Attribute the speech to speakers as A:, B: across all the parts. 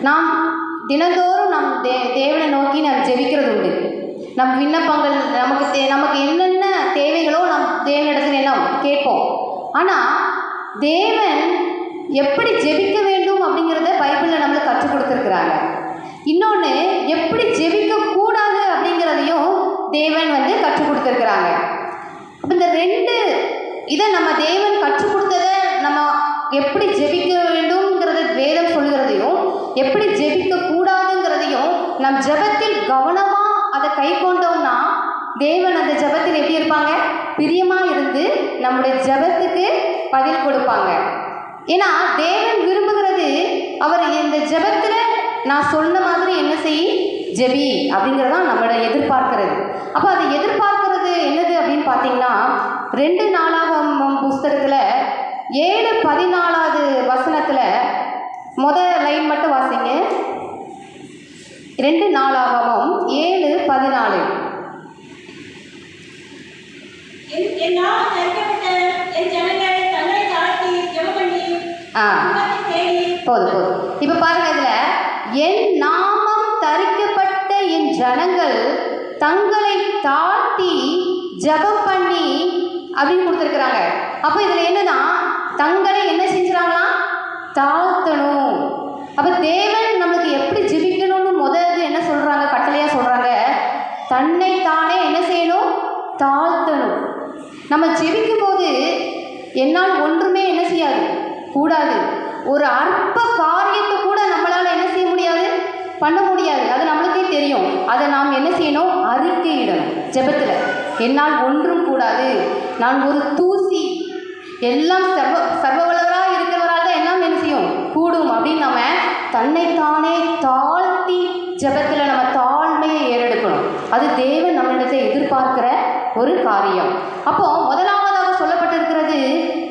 A: நாம் தினந்தோறும் நம் தேவனை நோக்கி நாம் ஜெபிக்கிறது உண்டு. நம் விண்ணப்பங்கள் நமக்கு என்னென்ன தேவைகளோ நம் தேவனிடத்தில் என்ன கேட்போம். ஆனால் தேவன் எப்படி ஜெபிக்க வேண்டும் அப்படிங்கிறத பைபிளில் நம்மளுக்கு கற்றுக் கொடுத்துருக்குறாங்க. இன்னொன்று, எப்படி ஜெபிக்கக்கூடாது அப்படிங்கிறதையும் தேவன் கற்றுக் கொடுத்துருக்குறாங்க. அப்போ இந்த ரெண்டு இதை நம்ம தேவன் கற்றுக் கொடுத்ததை நம்ம எப்படி ஜெபிக்க வேண்டும்ங்கிறத வேதம் சொல்லுகிறதையும் எப்படி ஜெபிக்கக்கூடாதுங்கிறதையும் நம் ஜெபத்தில் கவனமாக அதை கை கொண்டோம்னா தேவன் அந்த ஜெபத்தில் எப்படி இருப்பாங்க? பிரியமாக இருந்து நம்முடைய ஜெபத்துக்கு பதில் கொடுப்பாங்க. ஏன்னா தேவன் விரும்புகிறது அவர் இந்த ஜெபத்தில் நான் சொன்ன மாதிரி என்ன செய் ஜெபி அப்படிங்கிறதான் நம்மளோட எதிர்பார்க்கிறது. அப்போ அதை எதிர்பார்க்கிறது என்னது அப்படின்னு பார்த்தீங்கன்னா 2 நாளாகமம் புஸ்தகத்தில் 7:14 வசனத்தில் முதல் லைன் மட்டும் வாசிங்க. 2 நாளாகமம் 7:14. போதும். இப்போ பாருங்க, இதில் என் நாமம் தரிக்கப்பட்ட என் ஜனங்கள் தங்களை தாழ்த்தி ஜெபம் பண்ணி அப்படின்னு கொடுத்துருக்குறாங்க. அப்போ இதில் என்னன்னா தங்களை என்ன செஞ்சுறாங்களா? தாழ்த்தணும். அப்போ தேவன் நம்மளுக்கு எப்படி ஜெபிக்கணும்னு முதல்ல என்ன சொல்கிறாங்க? கட்டளையாக சொல்கிறாங்க, தன்னை தானே என்ன செய்யணும்? தாழ்த்தணும். நம்ம ஜெபிக்கும் போது என்னால் ஒன்றுமே என்ன செய்யாது கூடாது. ஒரு அற்ப காரியத்தை கூட நம்மளால் என்ன செய்ய முடியாது, பண்ண முடியாது. அது நம்மளுக்கே தெரியும். அதை நாம் என்ன செய்யணும்? அறிக்கையிடணும் ஜெபத்தில். என்னால் ஒன்றும் கூடாது, நான் ஒரு தூசி, எல்லாம் சர்வவல்லவராக இருக்கிறவரால் தான் எல்லாம் என்ன செய்யும் கூடும் அப்படின்னு நம்ம தன்னைத்தானே தாழ்த்தி ஜெபத்தில் நம்ம தாழ்மையை ஏறெடுக்கணும். அது தேவன் நம்மளிடத்தை எதிர்பார்க்கிற ஒரு காரியம். அப்போ முதலாவதாக சொல்லப்பட்டிருக்கிறது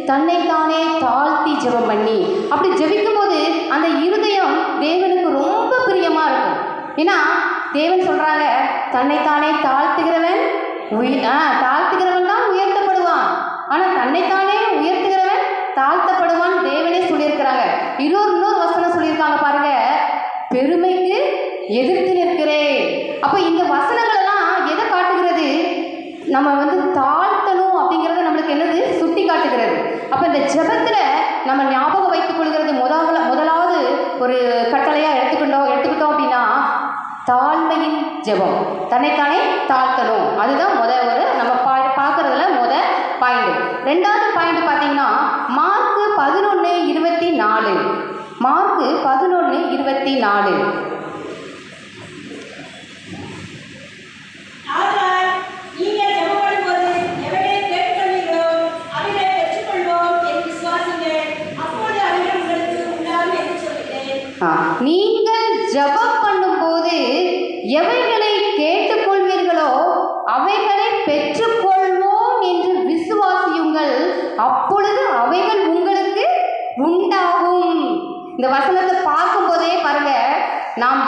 A: தன்னைத்தானே தாழ்த்தி ஜெபம் பண்ணி. அப்படி ஜெபிக்கும் போது அந்த இருதயம் தேவனுக்கு ரொம்ப பிரியமாக இருக்கும். ஏன்னா தேவன் சொல்கிறாங்க, தன்னைத்தானே தாழ்த்துகிறவன் தான் உயர்த்தப்படுவான். ஆனால் தன்னைத்தானே உயர்த்துகிறவன் தாழ்த்தப்படுவான் தேவனே சொல்லியிருக்கிறாங்க. இன்னொரு வசனம் சொல்லியிருக்காங்க பாருங்க, பெருமைக்கு எதிர்த்து நிற்கிறேன். அப்போ இந்த வசனங்களெல்லாம் எதை காட்டுகிறது? நம்ம தாழ்த்தணும் அப்படிங்கிறத நம்மளுக்கு என்னது சுட்டி காட்டுகிறது. அப்போ இந்த ஜெபத்தில் நம்ம ஞாபகம் வைத்துக் கொள்கிறது முதலாவது ஒரு கட்டளையாக எடுத்துக்கிட்டோம் அப்படின்னா தாழ்மையின் ஜெபம், தன்னைத்தானே தாழ்த்தணும். அதுதான் ஒரு நம்ம பார்க்குறதுல பாயிண்ட். 2வது பாயிண்ட் பார்த்தீங்கன்னா மார்க் 11:24. மார்க் 11:24. நீங்கள் ஜெபம் பண்ணும்போது எவைகளை கேட்டுக்கொள்வீர்களோ அவைகளை பெற்றுக்கொள்வோம் என்று விசுவாசியுங்கள், அப்பொழுது அவைகள் உங்களுக்கு உண்டாகும். இந்த வசனத்தை பார்க்கும்போதே பாருங்க, நாம்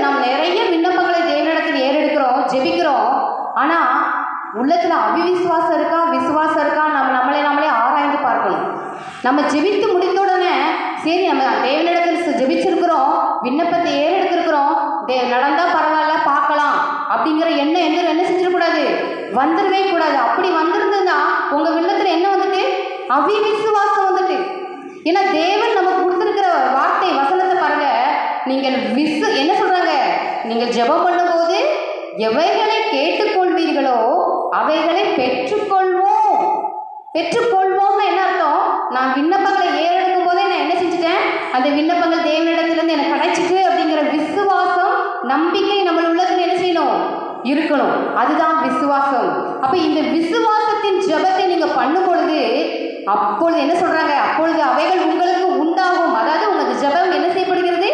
A: நாம் நிறைய விண்ணப்பங்களை தேவனிடத்தில் ஏறெடுக்கிறோம், ஜெபிக்கிறோம். ஆனால் உள்ளத்தில் அவிவிசுவாசம் இருக்கா, விசுவாசம் இருக்கா, நம்மளே ஆராய்ந்து பார்க்கணும். நம்ம ஜெபித்து முடித்த உடனே சரி நம்ம தேவனிடத்தில் ஜெபிச்சிருக்கிறோம், விண்ணப்பத்தை ஏறெடுத்திருக்கிறோம், நடந்தால் பரவாயில்ல பார்க்கலாம் அப்படிங்கிற எண்ணம் என்ன செஞ்சிடக்கூடாது, வந்துடவே கூடாது. அப்படி வந்திருந்ததுன்னா உங்கள் விண்ணத்தில் என்ன அவிவிசுவாசம் ஏன்னா தேவன் நமக்கு கொடுத்துருக்கிற வார்த்தை வசனத்தை பாருங்க, நீங்கள் என்ன சொல்கிறாங்க, நீங்கள் ஜெபம் பண்ணும்போது எவைகளை கேட்டுக்கொள்வீர்களோ அவைகளை பெற்றுக்கொள்வோம்னு என்ன அர்த்தம்? நான் விண்ணப்பங்களை ஏறெடுக்கும் போதே நான் என்ன செஞ்சுட்டேன், அந்த விண்ணப்பங்கள் தேவனிடத்திலிருந்து எனக்கு கிடைச்சிட்டு அப்படிங்கிற விசுவாசம் நம்பிக்கை நம்ம உள்ளத்தில் என்ன செய்யணும் இருக்கணும். அதுதான் விசுவாசம். அப்போ இந்த விசுவாசத்தின் ஜெபத்தை நீங்கள் பண்ணும் பொழுது அப்பொழுது என்ன சொல்கிறாங்க, அப்பொழுது அவைகள் உங்களுக்கு உண்டாகும். அதாவது உங்களுக்கு ஜெபம் என்ன செய்யப்படுகிறது,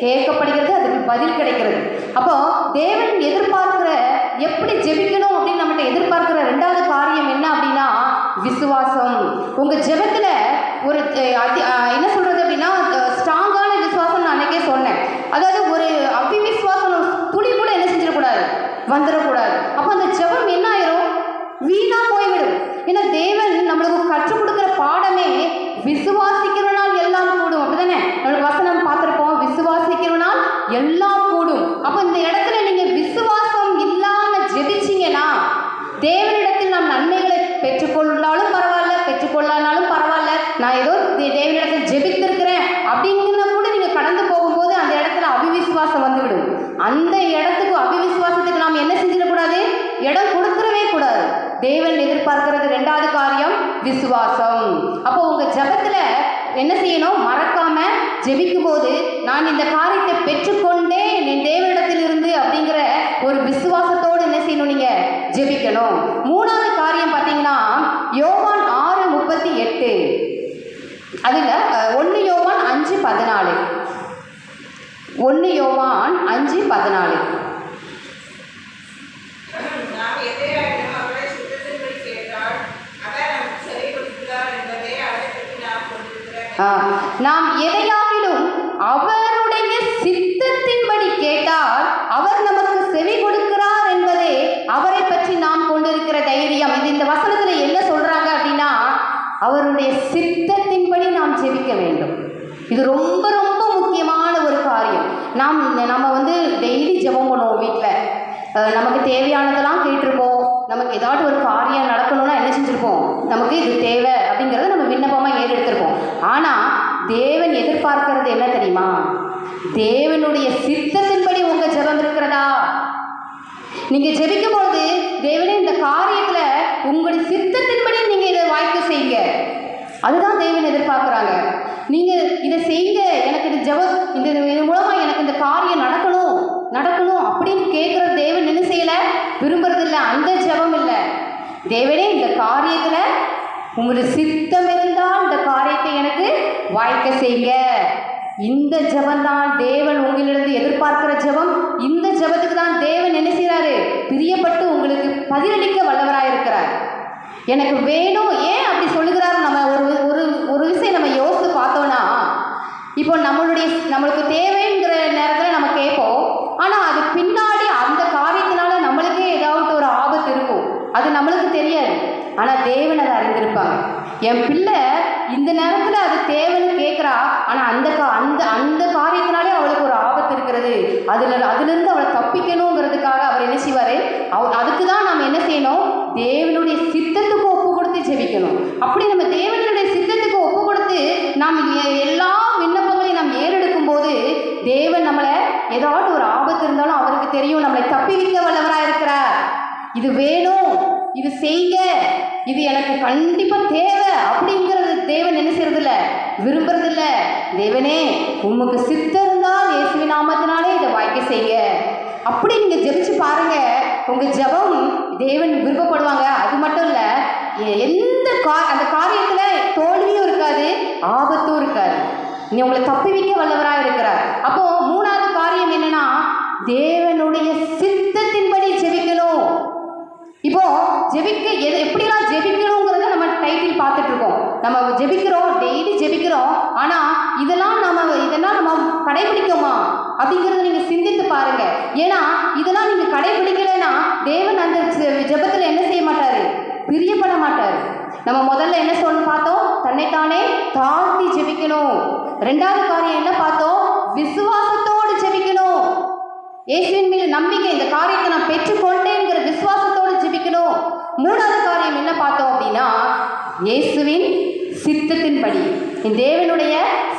A: கேட்கப்படுகிறது, அதுக்கு பதில் கிடைக்கிறது. அப்போ தேவன் எதிர்பார்க்கிற எப்படி ஜெபிக்கணும் அப்படின்னு நம்மகிட்ட எதிர்பார்க்கிற 2வது காரியம் என்ன அப்படின்னா விசுவாசம். உங்கள் ஜெபத்தில் ஒரு என்ன சொல்கிறது அப்படின்னா ஸ்ட்ராங்கான விசுவாசம் நான் அன்றைக்கே சொன்னேன். அதாவது ஒரு அவிவிசுவாசம் துளி கூட என்ன செஞ்சிடக்கூடாது, வந்துடக்கூடாது. அப்போ அந்த ஜெபம் என்ன ஆயிரும், வீணாக போய்விடும். ஏன்னா தேவன் நம்மளுக்கு கற்றுக் கொடுக்குற பாடமே விசுவாசிக்கிறனால் எல்லாம் கூடும். அப்படிதானே நம்மளுக்கு வசனம் பார்த்துருப்போம், விசுவாசி எல்லாம் கூடும். அப்போ இந்த இடத்துல நீங்க விசுவாசம் இல்லாம ஜெபிச்சீங்கன்னா தேவனிடத்தில் நாம் நன்மைகளை பெற்றுக்கொள்ளாலும் பரவாயில்ல, பெற்றுக்கொள்ளாலும் பரவாயில்ல, நான் ஏதோ தேவனிடத்தில் ஜெபித்திருக்கிறேன் அப்படிங்கிற கூட நீங்க கடந்து போகும்போது அந்த இடத்துல அவிவிசுவாசம் வந்துவிடும். அந்த இடத்துக்கு அவிவிசுவாசத்துக்கு நாம் என்ன செஞ்சிடக்கூடாது, இடம் கொடுத்துடவே கூடாது. தேவன் எதிர்பார்க்கிறது ரெண்டாவது காரியம் விசுவாசம். அப்போ உங்க ஜெபத்துல என்ன செய்யணும், மறக்காம ஜெபிக்கும் போது நான் இந்த காரியத்தை பெற்றுக்கொண்டேன் என் தேவனிடத்தில் இருந்து அப்படிங்கிற ஒரு விசுவாசத்தோடு என்ன செய்யணும், நீங்க ஜெபிக்கணும். மூணாவது காரியம் பார்த்தீங்கன்னா யோவான் 6:38, அதுல 1 யோவான் 5:14, 1 யோவான் 5:14. நாம் எதையாகிலும் அவருடைய சித்தத்தின்படி கேட்டால் அவர் நமக்கு செவி கொடுக்கிறார் என்பதே அவரை பற்றி நாம் கொண்டிருக்கிற தைரியம். இது இந்த வசனத்துல என்ன சொல்றாங்க அப்படின்னா, அவருடைய சித்தத்தின்படி நாம் ஜெபிக்க வேண்டும். இது ரொம்ப ரொம்ப முக்கியமான ஒரு காரியம். நம்ம வந்து டெய்லி ஜெபம் பண்ணுவோம் வீட்டில். நமக்கு தேவையானதெல்லாம் கேட்டிருப்போம். நமக்கு ஏதாவது ஒரு காரியம் நடக்கணும்னா என்ன செஞ்சுருப்போம், நமக்கு இது தேவை அப்படிங்கிறத நம்ம விண்ணப்பமாக ஏறெடுத்திருப்போம். ஆனால் தேவன் எதிர்பார்க்கிறது என்ன தெரியுமா, தேவனுடைய சித்தத்தின்படி உங்கள் ஜெபம் இருக்கிறதா? நீங்கள் ஜெபிக்கும் போது தேவனே இந்த காரியத்தில் உங்களுடைய சித்தத்தின்படி நீங்கள் இதை வாய்க்க செய்யுங்க, அதுதான் தேவன் எதிர்பார்க்குறாங்க. நீங்கள் இதை செய்யுங்க, எனக்கு இந்த ஜெபம் இது மூலமாக எனக்கு இந்த காரியம் நடக்கணும் அப்படின்னு கேட்குற தேவன் என்ன செய்யலை, விரும்புறதில்லை. அந்த ஜெபம் இல்லை. தேவனே இந்த காரியத்தில் உங்களுக்கு சித்தம் இருந்தால் இந்த காரியத்தை எனக்கு வாய்க்க செய்யுங்க. இந்த ஜெபம் தான் தேவன் உங்களிடம் எதிர்பார்க்கிற ஜெபம். இந்த ஜெபத்துக்கு தான் தேவன் என்ன செய்கிறாரு, பிரியப்பட்டு உங்களுக்கு பதிலளிக்க வல்லவராக இருக்கிறார். எனக்கு வேணும், ஏன் அப்படி சொல்லுகிறாரு? நம்ம ஒரு விஷயம் நம்ம யோசித்து பார்த்தோன்னா, இப்போ நம்மளுக்கு தேவைங்கிற நேரத்தில் நம்ம கேட்போம். ஆனால் அது பின்னாடி அந்த காரியத்தினால நம்மளுக்கே ஏதாவது ஒரு ஆபத்து இருக்கும், அது நம்மளுக்கு தெரியாது. ஆனால் தேவன் அதை அறிந்திருப்பாங்க. என் பிள்ளை இந்த நேரத்தில் அது தேவைன்னு கேட்குறா, ஆனால் அந்த காரியத்தினாலே அவளுக்கு ஒரு ஆபத்து இருக்கிறது, அதுலேருந்து அவளை தப்பிக்கணுங்கிறதுக்காக அவர் என்ன செய்வார், அதுக்கு தான் நாம் என்ன செய்யணும், தேவனுடைய சித்தத்துக்கு ஒப்பு கொடுத்து ஜெபிக்கணும். அப்படி நம்ம தேவனுடைய சித்தத்துக்கு ஒப்பு கொடுத்து நாம் எல்லா விண்ணப்பங்களையும் நாம் ஏறெடுக்கும் போது தேவன் நம்மளை ஏதாவது ஒரு ஆபத்து இருந்தாலும் அவருக்கு தெரியும், நம்மளை தப்பிவிக்க வல்லவராக இருக்கிறார். இது வேணும், இது செய்ய, இது எனக்கு கண்டிப்பாக தேவை அப்படிங்கிறது தேவன் என்ன செய்யறதில்ல, விரும்புறதில்ல. தேவனே உமக்கு சித்தம் இருந்தால் இயேசுவின் நாமத்தினாலே இதை வாய்க்க செய்ய, அப்படி நீங்கள் ஜெபிச்சு பாருங்க. உங்கள் ஜெபம் தேவன் விருப்பப்படுவாங்க. அது மட்டும் இல்லை, அந்த காரியத்தில் தோல்வியும் இருக்காது, ஆபத்தும் இருக்காது. நீ உங்களை தப்பிவிக்க வல்லவராக இருக்கிறார். அப்போ மூணாவது காரியம் என்னன்னா, தேவனுடைய சித்தத்தின்படி ஜெபிக்கணும். இப்போ எப்படிலாம் ஜெபிக்கணுங்கிறத நம்ம டைட்டில் பார்த்துட்டு இருக்கோம். நம்ம ஜெபிக்கிறோம், டெய்லி ஜெபிக்கிறோம். ஆனால் இதெல்லாம் நம்ம கடைபிடிக்குமா அப்படிங்கிறத நீங்கள் சிந்தித்து பாருங்க. ஏன்னா இதெல்லாம் நீங்கள் கடைபிடிக்கலைன்னா தேவன் அந்த ஜெபத்தில் என்ன செய்ய மாட்டார், பிரியப்பட மாட்டார். நம்ம முதல்ல என்ன பார்த்தோம், தன்னைத்தானே தாழ்த்தி ஜெபிக்கணும். ரெண்டாவது காரியம் என்ன பார்த்தோம், விசுவாசத்தோடு ஜெபிக்கணும். இயேசுவின் மீது நம்பிக்கை, இந்த காரியத்தை நான் பெற்றுக்கொண்டேங்கிற விசுவாசத்தோடு ஜெபிக்கணும். மூணாவது காரியம் என்ன பார்த்தோம் அப்படின்னா, இயேசுவின் சித்தத்தின்படி, தேவனுடைய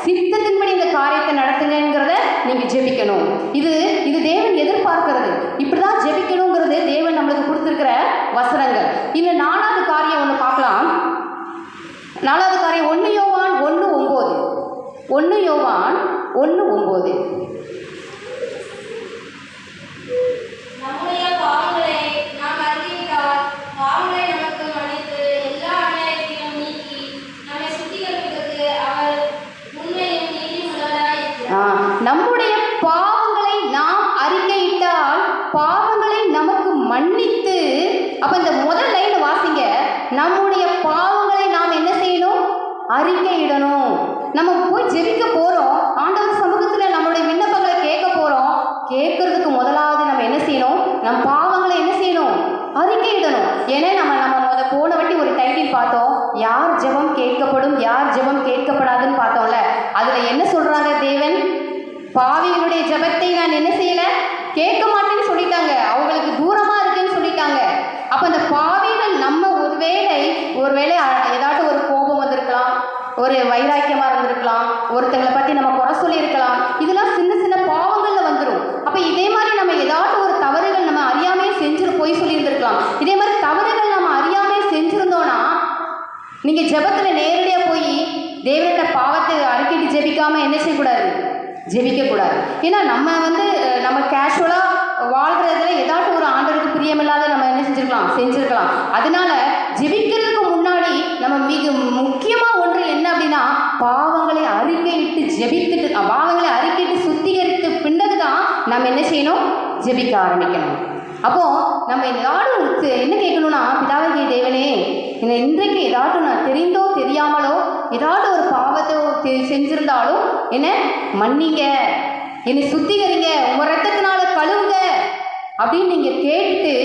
A: சித்தத்தின்படி இந்த காரியத்தை நடத்துங்கிறத நீங்கள் ஜெபிக்கணும். இது தேவன் எதிர்பார்க்கிறது. இப்படிதான் ஜெபிக்கணுங்கிறது தேவன் நம்மளுக்கு கொடுத்துருக்கிற வசனங்கள். இன்னும் நாலாவது காரியம் ஒன்று பார்க்கலாம். நாலாவது காரியம் 1 யோவான் 1:9. 1 யோவான் 1:9.
B: நம்முடைய பாவங்களை நாம் அறிந்தால் பாவங்களை நமக்கு மன்னித்து எல்லா அநியாயத்தையும் நீக்கி நம்மை சுத்திகரிப்பதற்கு அவர் உண்மையும் நீதியுள்ளவராய் இருக்கிறார்.
A: நம்முடைய பாவங்களை நாம் அறிக்கையிட்டால் பாவங்களை நமக்கு மன்னித்து, அப்ப இந்த முதல் லைன் வாசிங்க, நம்முடைய பாவங்களை நாம் என்ன செய்யணும், அறிக்கையிடணும். நம்ம போய் ஜெபிக்க போறோம், ஆண்டவர் சமூகத்தில் நம்மளுடைய விண்ணப்பங்களை கேட்க போறோம். கேட்கறதுக்கு முதலாவது நம்ம என்ன செய்யணும், நம் பாவங்களை என்ன செய்யணும், அறிக்கையிடணும். ஏன்னா நம்ம போன வாட்டி ஒரு டைட்டில் பார்த்தோம், யார் ஜெபம் கேட்கப்படும் யார் ஜெபம் கேட்கப்படாதுன்னு பார்த்தோம்ல. அதுல என்ன சொல்றாங்க, தேவன் பாவிகள் பாவிகளுடைய ஜெபத்தை நான் என்ன செய்யல, கேட்க மாட்டேன்னு சொல்லிட்டாங்க, அவங்களுக்கு தூரமா இருக்குன்னு சொல்லிட்டாங்க. அப்ப அந்த பாவிகள் நம்ம ஒருவேளை ஏதாட்டும் ஒரு கோபம் வந்திருக்கலாம், ஒரு வைராக்கியமா இருந்திருக்கலாம், ஒருத்தங்களை பத்தி நம்ம குறை சொல்லி இருக்கலாம். இதெல்லாம் சின்ன சின்ன பாவங்கள்ல வந்துடும். அப்ப இதே மாதிரி நம்ம ஏதாட்டும் ஒரு தவறுகள் நம்ம அறியாமே போய் சொல்லி இருந்திருக்கலாம். இதே மாதிரி தவறுகள் நம்ம அறியாமே செஞ்சிருந்தோம்னா நீங்க ஜெபத்துல நேரடியா போய் தேவனோட பாவத்தை அறிக்கைட்டு ஜெபிக்காம என்ன செய்யக்கூடாது, ஜெபிக்க கூடாது. ஏன்னா நம்ம கேஷுவலா வாழ்றதுல ஏதாட்டும் ஒரு ஆண்டவருக்கு பிரியமில்லாத நம்ம என்ன செஞ்சிருக்கலாம். அதனால ஜெபிக்கிறதுக்கு முன்னாடி நம்ம மிக முக்கியமா ஒன்று என்ன அப்படின்னா, பாவங்களை அறிக்கையிட்டு ஜெபித்துட்டு, பாவங்களை அறிக்கையிட்டு சுத்திகரித்து பின்னது தான் நம்ம என்ன செய்யணும், ஜெபிக்க ஆரம்பிக்கணும். அப்போ நம்ம ஏதாடும் என்ன கேட்கணும்னா, பிதாவாகிய தேவனே, இன்றைக்கு ஏதாட்டும் நான் தெரிந்தோ தெரியாமலோ ஏதாவது ஒரு பாவத்தை செஞ்சிருந்தாலும் என்ன மன்னிங்க, என்னை சுத்திகரிங்க, உங்க ரத்தத்தினால கழுவுங்க அப்படின்னு நீங்க கேட்டுட்டு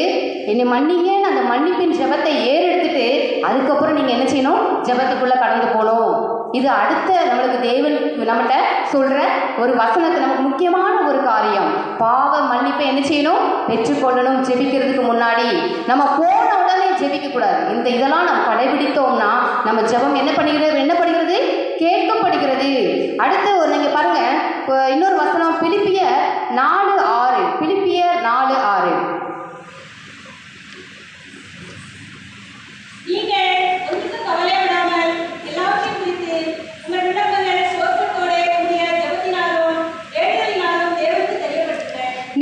A: என்னை மன்னிங்கன்னு அந்த மன்னிப்பின் ஜெபத்தை ஏறெடுத்துட்டு அதுக்கப்புறம் நீங்க என்ன செய்யணும், ஜெபத்துக்குள்ள கடந்து போகணும். இது அடுத்த நம்மளுக்கு தேவன் நம்மகிட்ட சொல்ற ஒரு வசனத்தை, நமக்கு முக்கியமான ஒரு காரியம். பாவ மன்னிப்பை என்ன செய்யணும், பெற்றுக்கொள்ளணும். ஜெபிக்கிறதுக்கு முன்னாடி நம்ம போன உடனே ஜெபிக்க கூடாது. இதெல்லாம் நம்ம கடைபிடித்தோம்னா நம்ம ஜெபம் என்ன பண்ணுகிறது, கேட்கப்படுகிறது. அடுத்து நீங்க பாருங்க, இன்னொரு வசனம் பிலிப்பியர் 4:6. பிலிப்பியர் 4:6.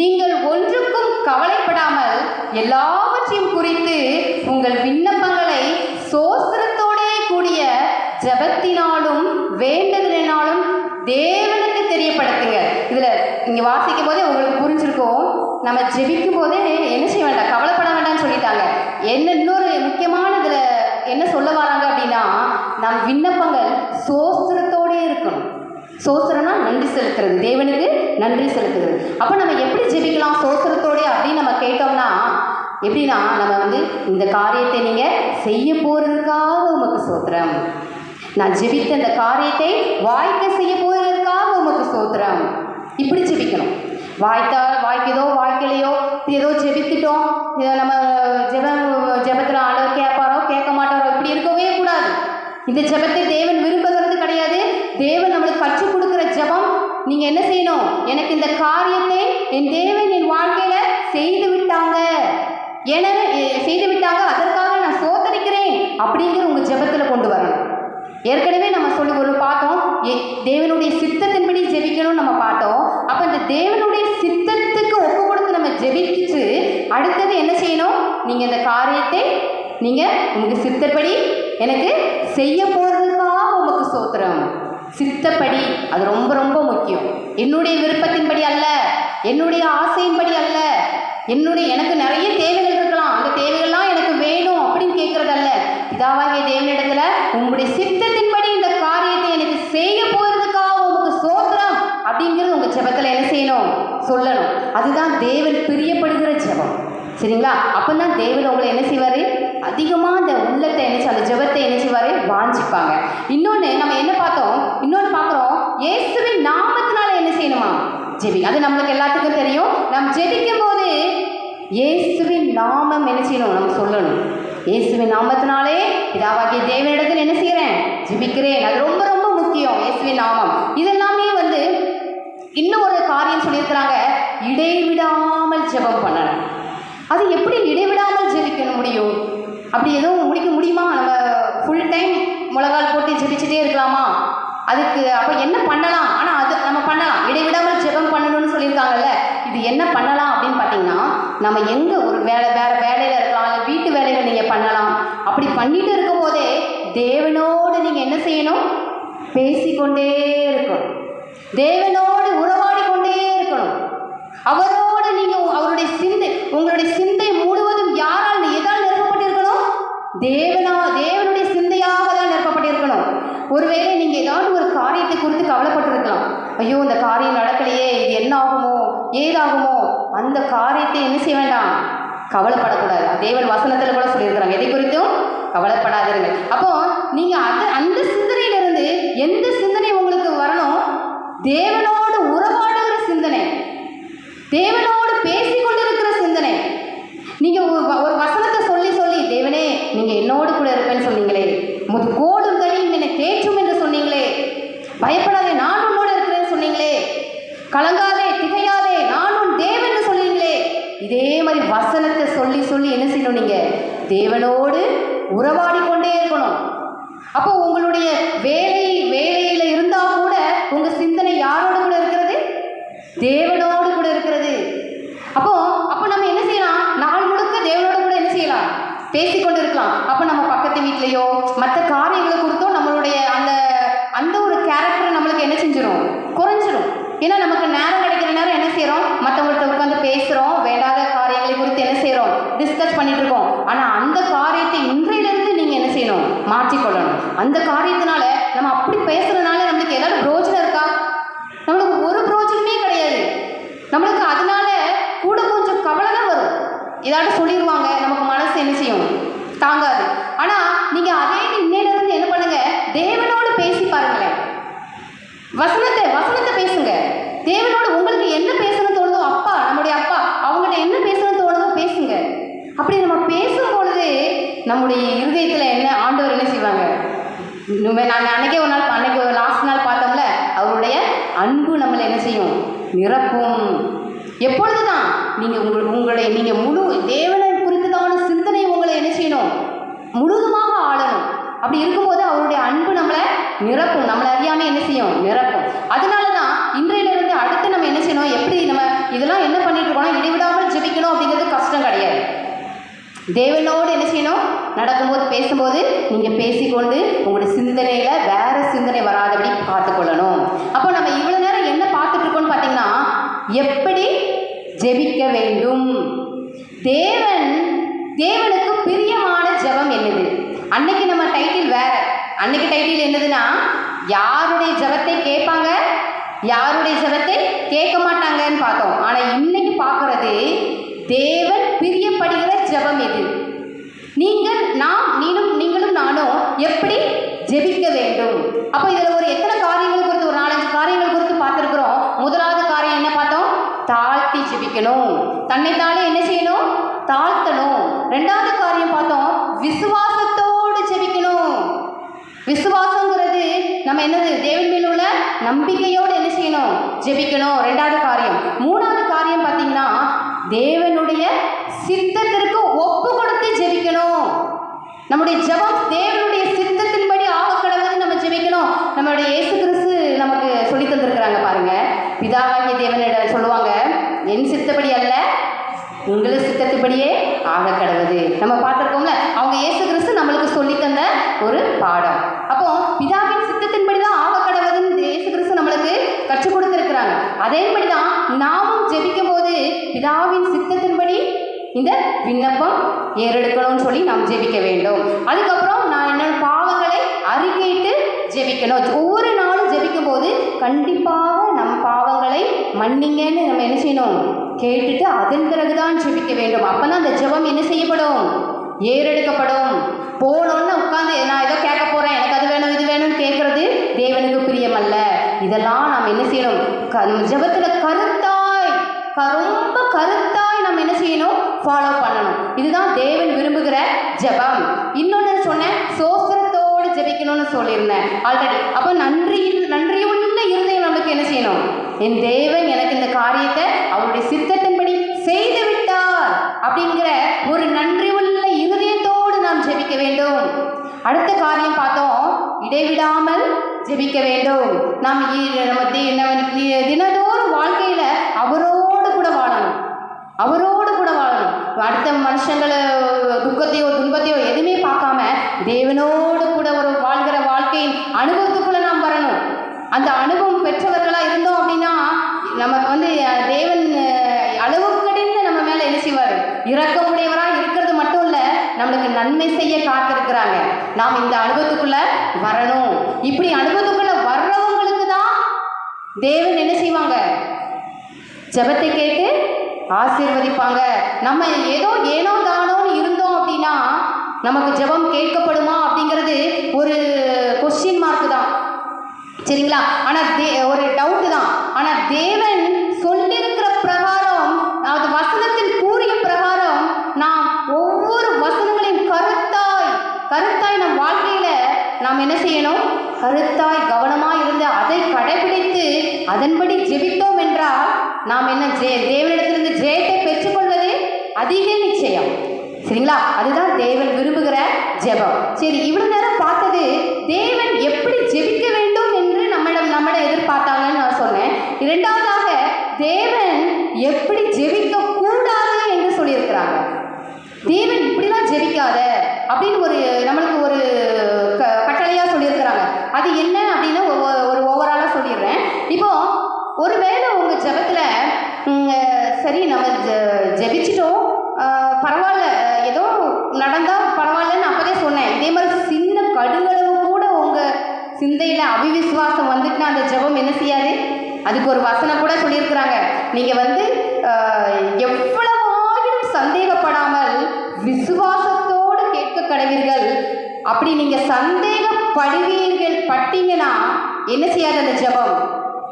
A: நீங்கள் ஒன்றுக்கும் கவலைப்படாமல் எல்லாவற்றையும் குறித்து உங்கள் விண்ணப்பங்களை சோஸ்திரத்தோடே கூடிய ஜெபத்தினாலும் வேண்டுதலினாலும் தேவனுக்கு தெரியப்படுத்துங்க. இதுல நீங்க வாசிக்கும் போதே உங்களுக்கு புரிஞ்சிருக்கும், நம்ம ஜெபிக்கும் போதே என்ன செய்ய வேண்டாம், கவலைப்பட வேண்டாம்னு சொல்லிட்டாங்க. இன்னொரு முக்கியமான இதுல என்ன சொல்ல வராங்க அப்படின்னா, நம் விண்ணப்பங்கள் சோஸ்திரத்தோடே இருக்கணும். சோஸ்திரம்னா நன்றி செலுத்துறது, தேவனுக்கு நன்றி செலுத்துறது. அப்போ நம்ம எப்படி ஜெபிக்கலாம் சோஸ்திரத்தோட அப்படின்னு நம்ம கேட்டோம்னா, எப்படின்னா நம்ம இந்த காரியத்தை நீங்கள் செய்ய போகிறதுக்காக உமக்கு சோத்திரம், நான் ஜெபித்த இந்த காரியத்தை வாய்க்க செய்ய போகிறதுக்காக உமக்கு சோத்திரம், இப்படி ஜெபிக்கணும். வாய்க்குதோ வாய்க்கலையோ ஏதோ ஜெபித்துட்டோம், நம்ம ஜெபத்தில் ஆண்டவர் கேட்பாரோ கேட்க மாட்டாரோ, இப்படி இருக்கவே கூடாது. இந்த ஜெபத்தை தேவன் விரும்புகிறது கிடையாது. தேவன் நம்மளுக்கு கற்றுக் கொடுக்குற ஜெபம், நீங்க என்ன செய்யணும், எனக்கு இந்த காரியத்தை என் தேவன் என் வாழ்க்கையில செய்து விட்டாங்க, அதற்காக நான் சோதரிக்கிறேன் அப்படிங்கிற உங்க ஜெபத்துல கொண்டு வரணும். ஏற்கனவே நம்ம பார்த்தோம், தேவனுடைய சித்தத்தின்படி ஜெபிக்கணும்னு நம்ம பார்த்தோம். அப்ப இந்த தேவனுடைய சித்தத்துக்கு ஒப்பு கொடுத்து நம்ம ஜெபிச்சு அடுத்தது என்ன செய்யணும், நீங்க இந்த காரியத்தை நீங்க உங்க சித்தப்படி எனக்கு செய்ய போறதுக்காக உமக்கு சோத்திரம். சித்தப்படி, அது ரொம்ப ரொம்ப முக்கியம். என்னுடைய விருப்பத்தின்படி அல்ல, என்னுடைய ஆசையின்படி அல்ல, எனக்கு நிறைய தேவைகள் இருக்கலாம், அந்த தேவைகள்லாம் எனக்கு வேணும் அப்படின்னு கேட்கறதல்ல. பிதாவாகிய தேவனிடத்துல உங்களுடைய சித்தத்தின்படி இந்த காரியத்தை எனக்கு செய்ய போறதுக்காக உங்களுக்கு சோத்திரம் அப்படிங்கிறது உங்க ஜெபத்துல என்ன செய்யணும், சொல்லணும். அதுதான் தேவன் பிரியப்படுகிற ஜெபம். சரிங்களா? அப்பதான் தேவன் உங்களை என்ன செய்வாரு, அதிகமா அந்த உள்ளத்தை அந்த ஜெபத்தை என்ன செய்வாரு, வாஞ்சிப்பாங்க. இன்னொன்னு நம்ம என்ன பார்த்தோம், இன்னொன்று பார்க்குறோம், இயேசுவின் நாமத்தினால என்ன செய்யணுமா, ஜெபி. அது நம்மளுக்கு எல்லாத்துக்கும் தெரியும். நம்ம ஜெபிக்கும் போது இயேசுவின் நாமம் என்ன செய்யணும், நம்ம சொல்லணும். இயேசுவின் நாமத்தினாலே பிதாவாகிய தேவனிடத்தில் என்ன செய்கிறேன், ஜெபிக்கிறேன். அது ரொம்ப ரொம்ப முக்கியம், இயேசுவின் நாமம். இதெல்லாமே இன்னும் ஒரு காரியம் சொல்லியிருக்கிறாங்க, இடைவிடாமல் ஜெபம் பண்ணணும். அது எப்படி இடைவிடாமல் ஜெபிக்க முடியும், அப்படி எதுவும் முடிக்க முடியுமா? நம்ம ஃபுல் டைம் முழங்கால் போட்டு ஜெபிச்சுட்டே இருக்கலாமா? அதுக்கு அப்போ என்ன பண்ணலாம்? ஆனால் அது நம்ம பண்ணலாம், இடைவிடாமல் ஜெபம் பண்ணணும்னு சொல்லியிருக்காங்கல்ல. இது என்ன பண்ணலாம் அப்படின்னு பார்த்தீங்கன்னா, நம்ம எங்கே ஒரு வேறு வேலையில் இருக்கலாம், இல்லை வீட்டு வேலைகள் நீங்கள் பண்ணலாம். அப்படி பண்ணிட்டு இருக்கும் போதே தேவனோடு நீங்கள் என்ன செய்யணும், பேசிக்கொண்டே இருக்கணும், தேவனோடு உறவாடி கொண்டே இருக்கணும். அவரோடு நீங்கள் உங்களுடைய சிந்தை முழுவதும் யாரால் எதால் நிரப்பப்பட்டிருக்கணும், தேவனுடைய சிந்தையாக தான் நிரப்பப்பட்டிருக்கணும். ஒருவேளை நீங்கள் ஏதாவது ஒரு காரியத்தை குறித்து கவலைப்பட்டிருக்கலாம், ஐயோ இந்த காரியம் நடக்கலையே, இது என்ன ஆகுமோ ஏதாகுமோ, அந்த காரியத்தை என்ன செய்ய வேண்டாம், கவலைப்படக்கூடாது. தேவன் வசனத்தில் கூட சொல்லியிருக்கிறாங்க, எதை குறித்தும் கவலைப்படாதீர்கள். அப்போ நீங்கள் அந்த சிந்தனையிலிருந்து எந்த சிந்தனை உங்களுக்கு வரணும், தேவனோடு உறவாடுகிற சிந்தனை. தேவனோடு பேசிக்கொண்டிருக்கிற சிந்தனை. நீங்க ஒரு வசனத்தை சொல்லி சொல்லி, தேவனே நீங்க என்னோடு கூட இருப்பேன்னு சொன்னீங்களே, கோடும் தனியும் என்னை தேற்றும் என்று சொன்னீங்களே, பயப்படாதே நான் உன்னோட இருக்கிறேன்னு சொன்னீங்களே, கலங்காதே திகையாதே நான் உன் தேவன் சொன்னீங்களே, இதே மாதிரி வசனத்தை சொல்லி சொல்லி என்ன செய்யணும், நீங்க தேவனோடு உறவாடி கொண்டே இருக்கணும். அப்போ உங்களுடைய வேலையில இருந்தா கூட உங்க சிந்தனை யாரோடு கூட இருக்கிறது? தேவனோடு கூட இருக்கிறது. அப்போ நம்ம என்ன செய்யலாம்? நாள் முழுக்க தேவனோடு கூட என்ன செய்யலாம்? பேசிக்கொண்டு இருக்கலாம். அப்போ நம்ம பக்கத்து வீட்லையோ மற்ற காரியங்களை குறித்தோ நம்மளுடைய அந்த ஒரு கேரக்டர் நம்மளுக்கு என்ன செஞ்சிடும்? குறைஞ்சிடும். ஏன்னா நமக்கு நேரம் கிடைக்கிற நேரம் என்ன செய்கிறோம்? மற்றவங்கள்ட்ட உட்காந்து பேசுகிறோம், வேண்டாத காரியங்களை குறித்து என்ன செய்கிறோம்? டிஸ்கஸ் பண்ணிட்டு இருக்கோம். ஆனால் அந்த காரியத்தை இன்றையிலிருந்து நீங்கள் என்ன செய்யணும்? மாற்றிக்கொள்ளணும். அந்த காரியத்தினால நம்ம அப்படி பேசுறதுனால நம்மளுக்கு ஏதாவது பிரோஜனம் இருக்கா? நம்மளுக்கு ஒரு பிரோஜனமே கிடையாது. நம்மளுக்கு அதனால கூட கொஞ்சம் கவலை தான் வரும். ஏதாவது சொல்லிடுவாங்க, நமக்கு மனசு என்ன செய்யும்? தாங்காது. ஆனால் நீங்கள் அதே இன்னையிலிருந்து என்ன பண்ணுங்க? தேவனோடு பேசி பாருங்களேன். வசனத்தை பேசுங்க. தேவனோடு உங்களுக்கு என்ன பேசணும்னு தோணுதோ, அப்பா நம்முடைய அப்பா அவங்ககிட்ட என்ன பேசணும்னு தோணுதோ பேசுங்க. அப்படி நம்ம பேசும்பொழுது நம்முடைய இருதயத்தில் என்ன ஆண்டவர் என்ன செய்வாங்க? நாங்கள் அன்னைக்கு லாஸ்ட் நாள் பார்த்தோம்ல, அவருடைய அன்பு நம்மளை என்ன செய்யும்? நிரப்பும். எப்பொழுதுதான் நீங்கள் முழு தேவனை குறித்ததான சிந்தனை உங்களை என்ன செய்யணும்? முழுதுமாக ஆளணும். அப்படி இருக்கும்போது அவருடைய அன்பு நம்மளை நிரப்பும். நம்மளை அறியாமல் என்ன செய்யும்? நிரப்பும். அதனால தான் இன்றையிலிருந்து அடுத்து நம்ம என்ன செய்யணும்? எப்படி நம்ம இதெல்லாம் என்ன பண்ணிட்டு இருக்கோம்னா, இடைவிடாமல் ஜெபிக்கணும் அப்படிங்கிறது கஷ்டம் கிடையாது. தேவனோடு என்ன செய்யணும்? நடக்கும்போது பேசும்போது நீங்கள் பேசிக்கொண்டு உங்களுடைய சிந்தனையில் வேறு சிந்தனை வராதபடி பார்த்துக்கொள்ளணும். அப்போ நம்ம இவ்வளோ நேரம் என்ன பார்த்துட்டு இருக்கோம்னு பார்த்தீங்கன்னா, எப்படி ஜெபிக்க வேண்டும், தேவனுக்கு பிரியமான ஜெபம் என்னது. அன்னைக்கு நம்ம டைட்டில் வேற. அன்னைக்கு டைட்டில் என்னதுன்னா, யாருடைய ஜெபத்தை கேட்பாங்க, யாருடைய ஜெபத்தை கேட்க மாட்டாங்கன்னு பார்த்தோம். ஆனால் இன்னைக்கு பார்க்கறது தேவன் பிரியப்படுகிற ஜெபம் எது. நீங்களும் நானும் எப்படி ஜெபிக்க வேண்டும். அப்போ இதில் ஒரு எத்தனை காரியங்கள் குறித்து, ஒரு 4-5 காரியங்கள் குறித்து பார்த்துருக்குறோம். முதலாவது காரியம் என்ன பார்த்தோம்? தாழ்த்தி ஜெபிக்கணும். தன்னைத்தானே என்ன செய்யணும்? தாழ்த்தணும். 2வது காரியம் பார்த்தோம், விசுவாசத்தோடு ஜெபிக்கணும். விசுவாசங்கிறது நம்ம என்னது? தேவன் மேல் உள்ள நம்பிக்கையோடு என்ன செய்யணும்? ஜெபிக்கணும். 2வது காரியம். 3வது காரியம் பார்த்தீங்கன்னா, தேவனுடைய சித்தத்திற்கு ஒப்பு கொடுத்து ஜெபிக்கணும். நம்முடைய ஜெபம் தேவனுடைய சித்தத்தின்படி ஆகக்கடவுது நம்ம ஜெபிக்கணும். நம்மளுடைய இயேசு கிறிஸ்து நமக்கு சொல்லி தந்திருக்கிறாங்க பாருங்க. பிதாவாகிய தேவனிடம் சொல்லுவாங்க, என் சித்தப்படி அல்ல உங்களது சித்தத்துப்படியே ஆகக்கடவுது. நம்ம பார்த்துருக்கோம்ல, அவங்க இயேசு கிறிஸ்து நம்மளுக்கு சொல்லி தந்த ஒரு பாடம். அப்போ பிதாவின் சித்தத்தின்படி தான் ஆகக்கடவுதுன்னு இயேசு கிறிஸ்து நம்மளுக்கு கற்றுக் கொடுத்துருக்குறாங்க. அதேபடி தான் நாமும் ஜெபிக்கும் போது பிதாவின் சித்தத்தின்படி இந்த விண்ணப்பம் ஏறெடுக்கணும்னு சொல்லி நாம் ஜெபிக்க வேண்டும். அதுக்கப்புறம் நான் என்னோட பாவங்களை அறிக்கையிட்டு ஜெபிக்கணும். ஒவ்வொரு நாளும் ஜெபிக்கும் போது கண்டிப்பாக நம் பாவங்களை மன்னிங்கன்னு நம்ம என்ன செய்யணும்? கேட்டுட்டு அதன் பிறகுதான் ஜெபிக்க வேண்டும். அப்பதான் அந்த ஜெபம் என்ன செய்யப்படும்? ஏறெடுக்கப்படும். போனோன்னு உட்காந்து நான் ஏதோ கேட்க போறேன், எனக்கு அது வேணும் இது வேணும்னு கேட்கறது தேவனுக்கு பிரியமல்ல. இதெல்லாம் நாம் என்ன செய்யணும்? ஜெபத்துல ரொம்ப கருத்தாய் நம்ம என்ன செய்யணும்? ஃபாலோ பண்ணணும். இதுதான் தேவன் விரும்புகிற ஜெபம். இன்னொன்று சொன்னேன், சோஸ்திரத்தோடு ஜெபிக்கணும்னு சொல்லியிருந்தேன் ஆல்ரெடி. அப்போ நன்றியுள்ள இருதயம் நம்மளுக்கு என்ன செய்யணும்? என் தேவன் எனக்கு இந்த காரியத்தை அவருடைய சித்தத்தின்படி செய்து விட்டார் அப்படிங்கிற ஒரு நன்றி உள்ள இருதயத்தோடு நாம் ஜெபிக்க வேண்டும். அடுத்த காரியம் பார்த்தோம், இடைவிடாமல் ஜெபிக்க வேண்டும். நாம் தினதோறும் வாழ்க்கையில அவரோடு கூட வாழணும். அடுத்த மனுஷங்களை துக்கத்தையோ துன்பத்தையோ எதுவுமே பார்க்காம தேவனோடு கூட ஒரு வாழ்கிற வாழ்க்கையின் அனுபவத்துக்குள்ள நாம் வரணும். அந்த அனுபவம் பெற்றவர்களா இருந்தோம் அப்படின்னா நமக்கு தேவன் அளவுக்கடின்னு நம்ம மேல என்ன செய்வார்? இரக்கமுடையவராக இருக்கிறது மட்டும் இல்ல, நம்மளுக்கு நன்மை செய்ய காத்திருக்கிறாங்க. நாம் இந்த அனுபவத்துக்குள்ள வரணும். இப்படி அனுபவத்துக்குள்ள வர்றவங்களுக்கு தான் தேவன் என்ன செய்வாங்க? ஜெபத்தை கேட்டு ஆசீர்வதிப்பாங்க. நம்ம ஏனோ தானோன்னு இருந்தோம் அப்படின்னா நமக்கு ஜெபம் கேட்கப்படுமா அப்படிங்கிறது ஒரு கொஸ்டின் மார்க் தான். சரிங்களா? ஆனால் ஒரு டவுட்டு தான். ஆனால் தேவன் சொல்லியிருக்கிற பிரகாரம் செய்யணும்? கருத்தாய் கவனமாய் இருந்து அதை கடைபிடித்து அதன்படி ஜெபித்தோம் என்றால் நாம் என்ன தேவனிடத்திலிருந்து ஜெயத்தை பெற்றுக்கொள்வது அதிக நிச்சயம். சரிங்களா? அதுதான் தேவன் விரும்புகிற ஜெபம். சரி, இவ்வளவு நேரம் பார்த்தது தேவன் எப்படி ஜெபிக்க வேண்டும் என்று நம்மள எதிர்பார்த்தாங்கன்னு நான் சொன்னேன். இரண்டாவதாக தேவன் எப்படி ஜெபிக்க கூடாது என்று சொல்லியிருக்கிறாங்க. தேவன் இப்படிலாம் ஜெபிக்காத அப்படின்னு நம்மளுக்கு ஒரு கட்டளையா சொல்லியிருக்கிறாங்க. அது என்ன அப்படின்னு ஒரு ஓவராலாக சொல்லிடுறேன். இப்போ ஒருவேளை உங்க ஜெபத்துல சரி நம்ம ஜெபிச்சிட்டோம், பரவாயில்ல, ஏதோ நடந்தா பரவாயில்லன்னு அப்பதே சொன்னேன். இதே மாதிரி சின்ன கடுகளவு கூட உங்க சிந்தையில அவிவிசுவாசம் வந்துட்டுனா அந்த ஜெபம் என்ன செய்யாது? அதுக்கு ஒரு வசனம் கூட சொல்லியிருக்கிறாங்க. நீங்க எவ்வளவாயிலும் சந்தேகப்படாமல் விசுவாசத்தோடு கேட்க கடவீர்கள். அப்படி நீங்க பட்டீங்கன்னா என்ன செய்யாது? அந்த ஜெபம்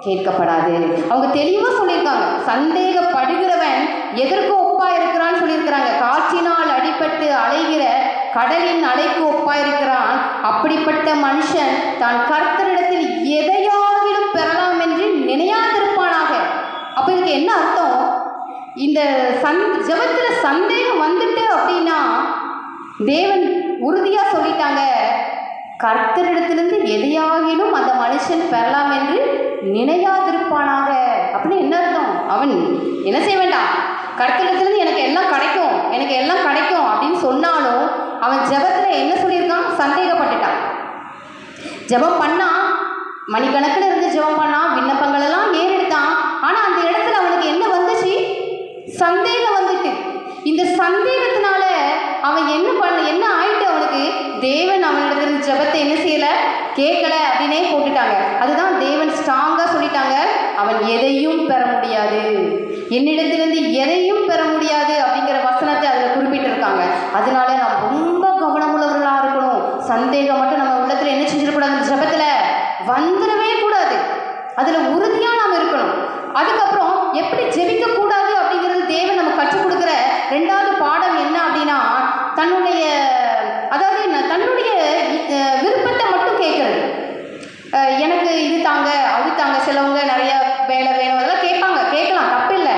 A: கேட்கப்படாது. அவங்க தெளிவா சொல்லியிருக்காங்க. சந்தேகப்படுகிறவன் எதற்கு ஒப்பா இருக்கிறான்னு சொல்லியிருக்கிறாங்க. காற்றினால் அடிபட்டு அலைகிற கடலின் அலைக்கு ஒப்பா இருக்கிறான். அப்படிப்பட்ட மனுஷன் தான் கர்த்தரிடத்தில் எதையாகிலும் பெறலாம் என்று நினையாதிருப்பானாக. அப்ப இதுக்கு என்ன அர்த்தம்? இந்த ஜெபத்துல சந்தேகம் வந்துட்டு அப்படின்னா தேவன் உறுதியா சொல்லிட்டாங்க, கர்த்தரிடத்திலிருந்து எதையாகிலும் அந்த மனுஷன் பெறலாம் என்று நினையாதிருப்பானாக. அப்படின்னு என்ன அர்த்தம்? அவன் என்ன செய்ய வேண்டாம், கர்த்தரிடத்திலிருந்து எனக்கு எல்லாம் கிடைக்கும் அப்படின்னு சொன்னாலும் அவன் ஜெபத்துல என்ன சொல்லியிருக்கான்? சந்தேகப்பட்டுட்டான். ஜெபம் பண்ணா, மணிக்கணக்கில் இருந்து ஜெபம் பண்ணா, விண்ணப்பங்கள் எல்லாம் ஏறெடுத்தான். ஆனா அந்த இடத்துல அவனுக்கு என்ன வந்துச்சு? சந்தேகம் வந்துட்டு. இந்த சந்தேகத்தினால அவன் என்ன ஆயிட்டு? அவனுக்கு தேவன் அவனிடத்துல ஜெபத்தை என்ன செய்யல, கேட்கல அப்படின்னே போட்டுட்டாங்க. அதுதான் தேவன் ஸ்ட்ராங்கா சொல்லிட்டாங்க, அவன் எதையும் பெற முடியாது, என்னிடத்திலிருந்து எதையும் பெற முடியாது அப்படிங்கிற வசனத்தை அதுல குறிப்பிட்டிருக்காங்க. அதனால நாம் ரொம்ப கவனமுள்ளவர்களா இருக்கணும். சந்தேகம் மட்டும் நம்ம உள்ளத்துல என்ன செஞ்சிடக்கூடாது? ஜெபத்துல வந்துடவே கூடாது. அதுல உறுதியா நாம் இருக்கணும். அதுக்கப்புறம் எப்படி ஜெபிக்க கூடாது அப்படிங்கிறது தேவன் நம்ம கற்றுக் கொடுக்குற ரெண்டாவது பாடம் என்ன அப்படின்னா, தன்னுடைய விருப்பத்தை மட்டும் கேட்கறது. எனக்கு இது தாங்க, அது தாங்க. சிலவங்க நிறைய வேலை வேணும் அதெல்லாம் கேட்கலாம், தப்பில்லை.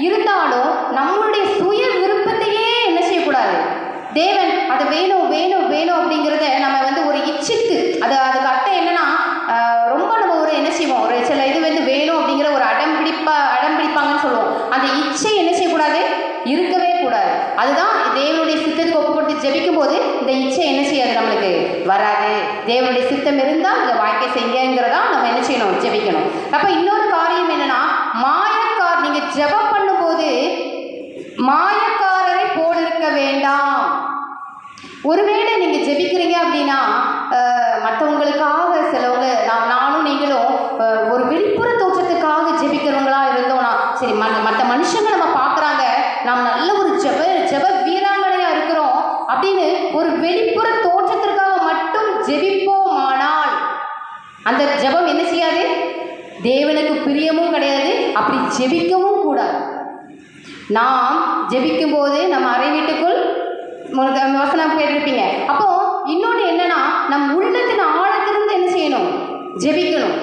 A: இருந்தாலும் நம்மளுடைய சுய விருப்பத்தையே என்ன செய்யக்கூடாது? தேவன் அது வேணும் வேணும் வேணும் அப்படிங்கிறத நம்ம ஒரு இச்சித்து, அதுக்கு அர்த்தம் என்னன்னா, ரொம்ப நம்ம என்ன செய்வோம், ஒரு சில இது வேணும் அப்படிங்கிற ஒரு அடம்பிடிப்பாங்கன்னு சொல்லுவோம். அந்த இச்சை என்ன செய்யக்கூடாது? இருக்கவே கூடாது. அதுதான் தேவனுடைய சித்தத்துக்கு ஒப்பு கொடுத்து ஜெபிக்கும் போது இந்த இச்சை என்ன செய்யாது? நம்மளுக்கு வராது. தேவனுடைய சித்தம் இருந்தால் இந்த வாழ்க்கை செய்யுங்கிறதா நம்ம என்ன செய்யணும்? ஜெபிக்கணும். அப்ப இன்னொரு காரியம் என்னன்னா, நீங்க ஜெபம் பண்ணும்போது மாயக்காரரை போல் இருக்க வேண்டாம். ஒருவேளை நீங்க ஜெபிக்கிறீங்க அப்படின்னா மற்றவங்களுக்காக சிலவங்க, நானும் நீங்களும் ஒரு வெளிப்புற தோற்றத்துக்காக ஜெபிக்கிறவங்களா இருந்தோம்னா சரி, மற்ற மனுஷங்க நம்ம பார்க்குறாங்க, நாம் நல்ல ஒரு ஜெப வீராங்கனையா இருக்கிறோம் அப்படின்னு ஒரு வெளிப்புற தோற்றத்திற்காக மட்டும் ஜெபிப்போமானால் அந்த ஜெபம் என்ன செய்யாது? தேவனுக்கு பிரியமும் கிடையாது. அப்படி ஜெபிக்கவும் கூடாது. நாம் ஜெபிக்கும் போது நம்ம அறை வீட்டுக்குள் வசனம் கேட்டிருப்பீங்க. அப்போ இன்னொன்று என்னன்னா, நம் உள்ளத்தின் ஆழத்திலிருந்து என்ன செய்யணும்? ஜெபிக்கணும்.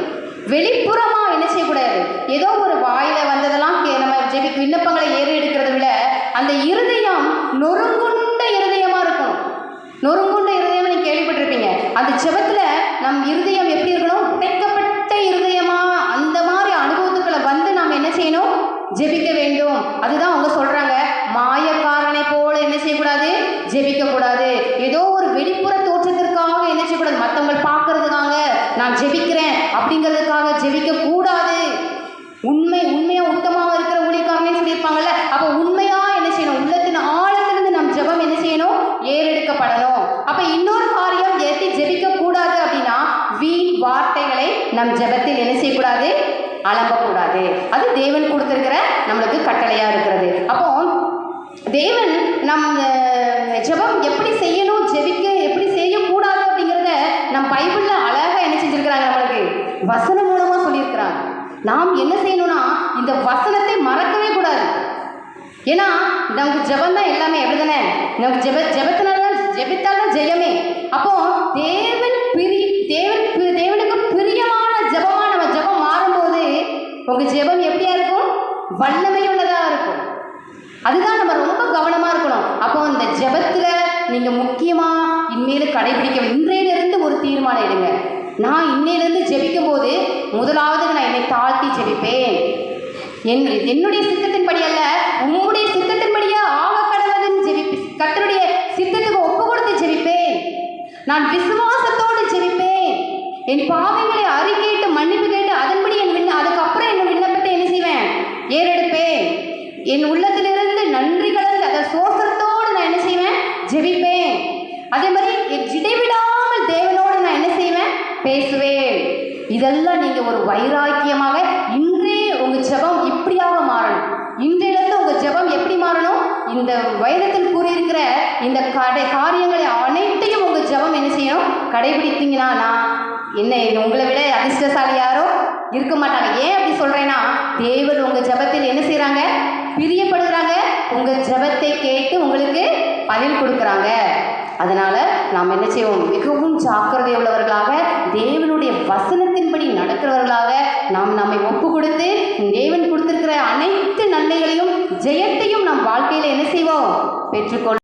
A: வெளிப்புறமா என்ன செய்யக்கூடாது? ஏதோ ஒரு வாயில வந்ததெல்லாம் நம்ம விண்ணப்பங்களை ஏறி எடுக்கிறத விட அந்த இருதயம் நொறுங்குண்ட இருதயமா இருக்கணும். நொறுங்குண்ட இருதயம் நீங்க கேள்விப்பட்டிருப்பீங்க. அந்த ஜெபத்துல நம் இருதயம் எப்படி இருக்கணும்? உடைக்கப்பட்ட இருதயமா அந்த மாதிரி அனுபவத்துக்களை நாம் என்ன செய்யணும்? ஜெபிக்க வேண்டும். அதுதான் அவங்க சொல்றாங்க, மாயக்காரனை போல என்ன செய்யக்கூடாது? ஜெபிக்க கூடாது. ஏதோ ஒரு வெளிப்புற தோற்றத்திற்காக என்ன செய்யக்கூடாது? மற்றவங்க பார்க்கறதுக்காக நான் ஜெபிக்கிறேன் அப்படிங்கிறதுக்காக ஜெபிக்க கூடாது. உண்மையா உத்தமாக இருக்கிற ஊழியக்காரனே சொல்லியிருப்பாங்கல்ல. அப்போ உண்மையா என்ன செய்யணும்? உள்ளத்தின் ஆழத்திலிருந்து நம் ஜெபம் என்ன செய்யணும்? ஏறெடுக்கப்படணும். அப்ப இன்னொரு காரியம் ஏற்றி ஜெபிக்க கூடாது அப்படின்னா, வீண் வார்த்தைகளை நம் ஜெபத்தில் என்ன செய்யக்கூடாது? அலம்பக்கூடாது. அது தேவன் கொடுத்திருக்கிற நம்மளுக்கு கட்டளையா இருக்கிறது. அப்போ தேவன் நம் ஜெபம் எப்படி செய்யணும், ஜெபிக்க எப்படி செய்யக்கூடாது அப்படிங்கிறத நம் பைபிள்ல அழகா என்ன செஞ்சிருக்கிறாங்க? நம்மளுக்கு வசனம் மூலமா சொல்லியிருக்கிறாங்க. நாம் என்ன செய்யணும்னா, இந்த வசனத்தை மறக்கவே கூடாது. ஏன்னா நமக்கு ஜெபம் தான் எல்லாமே. எப்படிதானே? நமக்கு ஜெபத்தினால ஜெபித்தால்தான் ஜெயமே. அப்போ தேவனுக்கு பிரியமான ஜெபமா நம்ம ஜெபம் மாறும்போது உங்க ஜெபம் எப்படியா இருக்கும்? வல்லமை உள்ளதா இருக்கும். அதுதான் நம்ம ரொம்ப கவனமா இருக்கணும். அப்போ இந்த ஜெபத்துல நீங்க முக்கியமா இனிமேல கடைபிடிக்க, இன்றையிலிருந்து ஒரு தீர்மானம் எடுங்க. நான் இன்னையிலிருந்து ஜெபிக்கும் போது முதலாவது நான் என்னை தாழ்த்தி ஜெபிப்பேன். என்னுடைய சித்தத்தின்படி அல்ல, உங்களுடைய சித்தத்தின்படியே ஆக கடவுள்னு ஜெபிப்பேன். கர்த்தருடைய சித்தத்துக்கு ஒப்பு கொடுத்து ஜெபிப்பேன். நான் விசுவாசத்தோடு ஜெபிப்பேன். என் பாவங்களை அறிக்கையிட்டு மன்னிப்பு கேட்டு அதன்படி அதுக்கப்புறம் என் விண்ணப்பத்தை என்ன செய்வேன்? ஏறெடுப்பேன். என் உள்ளத்திலிருந்து நன்றி கலந்து அதை சோசரத்தோடு நான் என்ன செய்வேன்? ஜெபிப்பேன். அதே மாதிரி இடைவிடாமல் தேவனோடு நான் என்ன செய்வேன்? பேசுவேன். இதெல்லாம் நீங்கள் ஒரு வைராக்கியமாக இன்றே உங்கள் ஜெபம் இப்படியாக மாறணும். இன்றையிலிருந்து உங்கள் ஜெபம் எப்படி மாறணும்? இந்த வேதத்தில் கூறியிருக்கிற இந்த காரியங்களை அனைத்தையும் உங்கள் ஜெபம் என்ன செய்யணும்? கடைபிடித்தீங்கன்னா நான் என்ன உங்களை விட அதிர்ஷ்டசாலி யாரோ இருக்க மாட்டாங்க. ஏன் அப்படி சொல்கிறேன்னா, தேவன் உங்கள் ஜெபத்தில் என்ன செய்கிறாங்க? பிரியப்படுகிறாங்க. உங்கள் ஜெபத்தை கேட்டு உங்களுக்கு பதில் கொடுக்குறாங்க. அதனால் நாம் என்ன செய்வோம்? மிகவும் ஜாக்கிரதை உள்ளவர்களாக, தேவனுடைய வசனத்தின்படி நடக்கிறவர்களாக நாம் நம்மை ஒப்பு கொடுத்து தேவன் கொடுத்திருக்கிற அனைத்து நன்மைகளையும் ஜெயத்தையும் நம் வாழ்க்கையில் என்ன செய்வோம்? பெற்றுக்கொள்ள